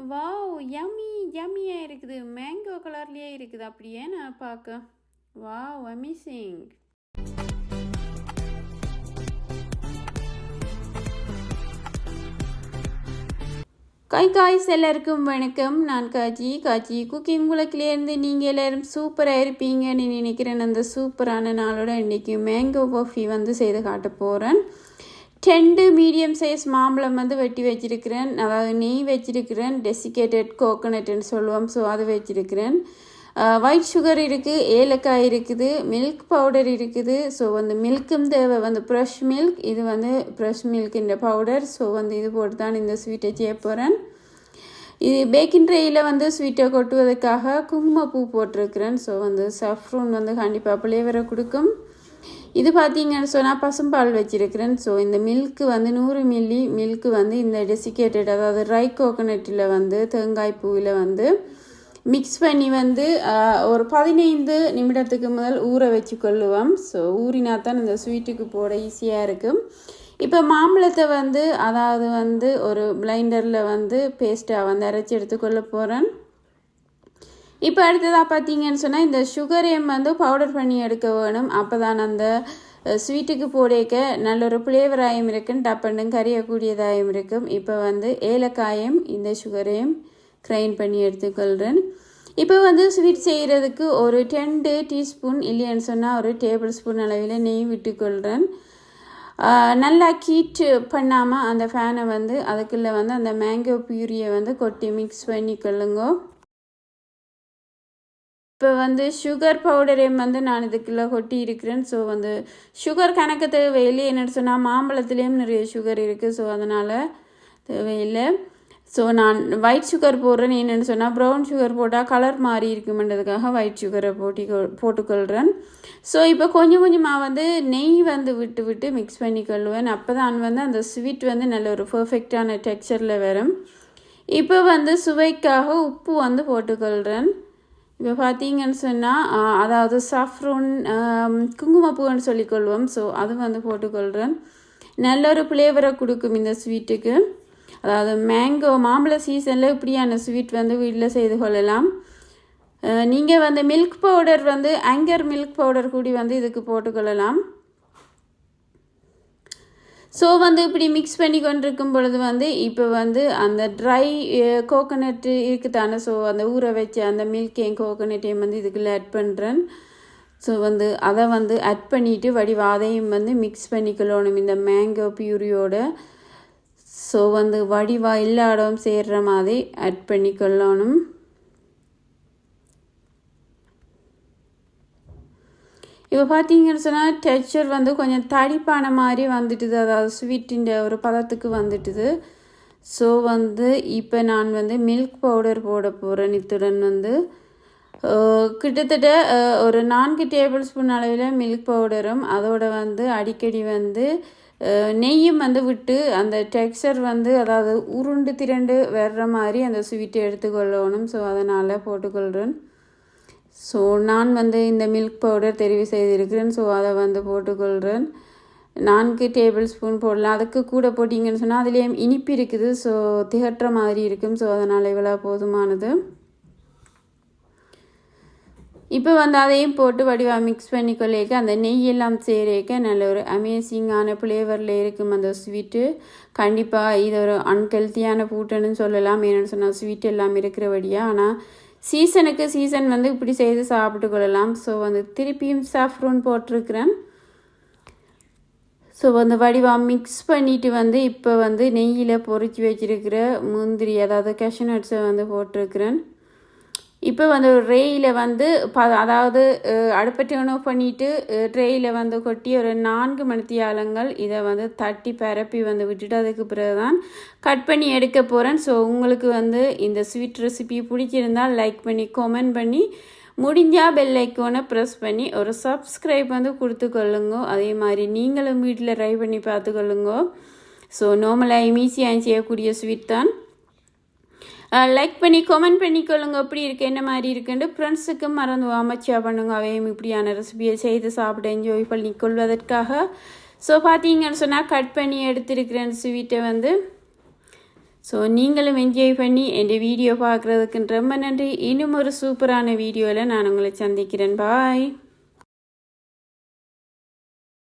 Wow! யம்மியா இருக்குது. Mango கலர்லயே இருக்குது அப்படியே நான் பார்க்க. வாவ்! அமேசிங். காய்ஸ் எல்லாருக்கும் வணக்கம். நான் காஜி குக்கிங் உலகிலேருந்து நீங்கள் எல்லோரும் சூப்பராக இருப்பீங்கன்னு நினைக்கிறேன். அந்த சூப்பரான நாளோட இன்றைக்கி மேங்கோ பர்ஃபி செய்து காட்ட போகிறேன். 2 மீடியம் சைஸ் மாம்பழம் வெட்டி வச்சுருக்கிறேன். அதாவது நெய் வச்சுருக்கிறேன். டெசிகேட்டட் கோகோனட்னு சொல்லுவோம். ஸோ அது வச்சுருக்கிறேன். ஒயிட் சுகர் இருக்குது, ஏலக்காய் இருக்குது, மில்க் பவுடர் இருக்குது. ஸோ மில்க்கும் தேவை ஃப்ரெஷ் மில்க். இது ஃப்ரெஷ் மில்க் இந்த பவுடர். ஸோ இது போட்டு தான் இந்த ஸ்வீட்டை செய்ய போகிறேன். இது பேக்கிங் ட்ரேயில் ஸ்வீட்டை கொட்டுவதற்காக குங்குமப்பூ போட்டிருக்கிறேன். ஸோ சஃப்ரூன் கண்டிப்பாக ஃப்ளேவரை கொடுக்கும். இது பார்த்தீங்கன்னு சொன்னால் பசும்பால் வச்சுருக்கிறேன். ஸோ இந்த மில்க்கு 100 மில்லி மில்க்கு இந்த டெசிகேட்டட் அதாவது ட்ரை கோகோனட்டில் தேங்காய் பூவில் மிக்ஸ் பண்ணி ஒரு 15 நிமிடத்துக்கு முதல் ஊற வச்சு கொள்ளுவோம். ஸோ ஊறினா தான் இந்த ஸ்வீட்டுக்கு போட ஈஸியாக இருக்கும். இப்போ மாம்பழத்தை அதாவது ஒரு பிளைண்டரில் பேஸ்ட்டாக அரைச்சி எடுத்துக்கொள்ள போகிறேன். இப்போ அடுத்ததாக பார்த்தீங்கன்னு சொன்னால் இந்த சுகரையும் பவுடர் பண்ணி எடுக்க வேணும். அப்போ தான் அந்த ஸ்வீட்டுக்கு போடக்க நல்ல ஒரு ஃப்ளேவராயும் இருக்கும், டப்பண்டும் கரையக்கூடியதாகவும் இருக்கும். இப்போ ஏலக்காயும் இந்த சுகரையும் கிரைண்ட் பண்ணி எடுத்துக்கொள்கிறேன். இப்போ ஸ்வீட் செய்கிறதுக்கு ஒரு 10 டீஸ்பூன் இல்லைன்னு சொன்னால் ஒரு டேபிள் ஸ்பூன் அளவில் நெய் விட்டுக்கொள்கிறேன். நல்லா ஹீட் பண்ணாமல் அந்த ஃபேனை அதுக்குள்ளே அந்த மேங்கோ பியூரியை கொட்டி மிக்ஸ் பண்ணி கொள்ளுங்க. இப்போ சுகர் பவுடரையும் நான் இதுக்குள்ளே கொட்டி இருக்கிறேன். ஸோ சுகர் கணக்கு தேவையில்லை. என்னென்னு சொன்னால் மாம்பழத்துலேயும் நிறைய சுகர் இருக்குது. ஸோ அதனால் தேவையில்லை. ஸோ நான் ஒயிட் சுகர் போடுறேன். என்னென்னு சொன்னால் ப்ரௌன் சுகர் போட்டால் கலர் மாறி இருக்குமென்றதுக்காக ஒயிட் சுகரை போட்டுக்கொள்கிறேன். ஸோ இப்போ கொஞ்சம் கொஞ்சமாக நெய் விட்டு மிக்ஸ் பண்ணி கொள்வேன். அப்போ தான் அந்த ஸ்வீட் நல்ல ஒரு பர்ஃபெக்டான டெக்ஸ்சரில் வரும். இப்போ சுவைக்காக உப்பு போட்டுக்கொள்கிறேன். இப்போ பார்த்தீங்கன்னு சொன்னால் அதாவது சாஃப்ரோன் குங்குமப்பூன்னு சொல்லிக்கொள்வோம். ஸோ அது போட்டுக்கொள்கிறேன். நல்ல ஒரு ஃப்ளேவரை கொடுக்கும் இந்த ஸ்வீட்டுக்கு. அதாவது மாம்பழ சீசனில் இப்படியான ஸ்வீட் வீட்டில் செய்து கொள்ளலாம். நீங்கள் milk powder Anchor milk powder கூடி இதுக்கு போட்டுக்கொள்ளலாம். ஸோ இப்படி மிக்ஸ் பண்ணி கொண்டிருக்கும் பொழுது இப்போ அந்த ட்ரை கோகோனட்டு இருக்குதானே. ஸோ அந்த ஊற வச்ச அந்த மில்கையும் கோகோனட்டையும் இதுக்குள்ளே ஆட் பண்ணுறேன். ஸோ அதை ஆட் பண்ணிவிட்டு வடிவாதையும் மிக்ஸ் பண்ணிக்கொள்ளணும் இந்த மேங்கோ பியூரியோட. ஸோ வடிவா எல்லா இடமும் சேர்கிற மாதிரி ஆட் பண்ணிக்கொள்ளணும். இப்போ பார்த்தீங்கன்னு சொன்னால் டெக்ஸ்சர் கொஞ்சம் தடிப்பான மாதிரி வந்துட்டுது. அதாவது ஸ்வீட்டிൻ്റെ ஒரு பதத்துக்கு வந்துட்டுது. ஸோ இப்போ நான் மில்க் பவுடர் போட போகிறேன். இத்துடன் கிட்டத்தட்ட ஒரு 4 டேபிள் ஸ்பூன் அளவில் மில்க் பவுடரும் அதோட அடிக்கடி நெய்யும் விட்டு அந்த டெக்ஸ்சர் அதாவது உருண்டு திரண்டு வர்ற மாதிரி அந்த ஸ்வீட்டை எடுத்துக்கொள்ளணும். ஸோ அதனால் போட்டுக்கொள்கிறேன். ஸோ நான் இந்த மில்க் பவுடர் தெரிவு செய்திருக்கிறேன். ஸோ அதை போட்டுக்கொள்கிறேன். 4 டேபிள் ஸ்பூன் போடலாம். அதுக்கு கூட போட்டிங்கன்னு சொன்னால் அதுலேயும் இனிப்பு இருக்குது. ஸோ திகட்டுற மாதிரி இருக்கும். ஸோ அதனால் இவ்வளோ போதுமானது. இப்போ அதையும் போட்டு வடிவாக மிக்ஸ் பண்ணி கொள்ளைக்க அந்த நெய்யெல்லாம் சேரேக்க நல்ல ஒரு அமேசிங்கான ஃப்ளேவரில் இருக்கும் அந்த ஸ்வீட்டு. கண்டிப்பாக இது ஒரு அன்ஹெல்த்தியான ஃபுட்டுன்னு சொல்லலாம். ஏன்னு சொன்னால் ஸ்வீட் எல்லாம் இருக்கிறபடியாக. ஆனால் சீசனுக்கு சீசன் இப்படி செய்து சாப்பிட்டு கொள்ளலாம். ஸோ திருப்பியும் சாஃப்ரூன் போட்டிருக்கிறேன். ஸோ வடிவாக மிக்ஸ் பண்ணிவிட்டு இப்போ நெய்யில் பொறிச்சு வச்சுருக்கிற முந்திரி அதாவது கேஷ்யூ நட்ஸை போட்டிருக்கிறேன். இப்போ ஒரு ரேயில் அதாவது அடுப்பை டர்ன் ஆஃப் பண்ணிவிட்டு ட்ரேயில் கொட்டி ஒரு 4 மணித்தியாலங்கள் இதை தட்டி பரப்பி விட்டுட்டு அதுக்கு பிறகு தான் கட் பண்ணி எடுக்க போகிறேன். ஸோ உங்களுக்கு இந்த ஸ்வீட் ரெசிபி பிடிச்சிருந்தால் லைக் பண்ணி கமெண்ட் பண்ணி முடிஞ்சால் பெல் ஐக்கானை ப்ரெஸ் பண்ணி ஒரு சப்ஸ்கிரைப் கொடுத்துக்கொள்ளுங்க. அதே மாதிரி நீங்களும் வீட்டில் ட்ரை பண்ணி பார்த்துக்கொள்ளுங்க. ஸோ நார்மலாக ஈஸியாக செய்யக்கூடிய ஸ்வீட் தான். லைக் பண்ணி கமெண்ட் பண்ணிக்கொள்ளுங்க எப்படி இருக்குது என்ன மாதிரி இருக்குன்னு. ஃப்ரெண்ட்ஸுக்கும் மறந்து அமைச்சா பண்ணுங்க. அவையும் இப்படியான ரெசிபியை செய்து சாப்பிட என்ஜாய் பண்ணிக்கொள்வதற்காக. ஸோ பார்த்தீங்கன்னு சொன்னால் கட் பண்ணி எடுத்துருக்கிறேன் ஸ்வீட்டை ஸோ நீங்களும் என்ஜாய் பண்ணி என் வீடியோ பார்க்குறதுக்கு ரொம்ப நன்றி. இன்னும் ஒரு சூப்பரான வீடியோவில் நான் உங்களை சந்திக்கிறேன். பாய்.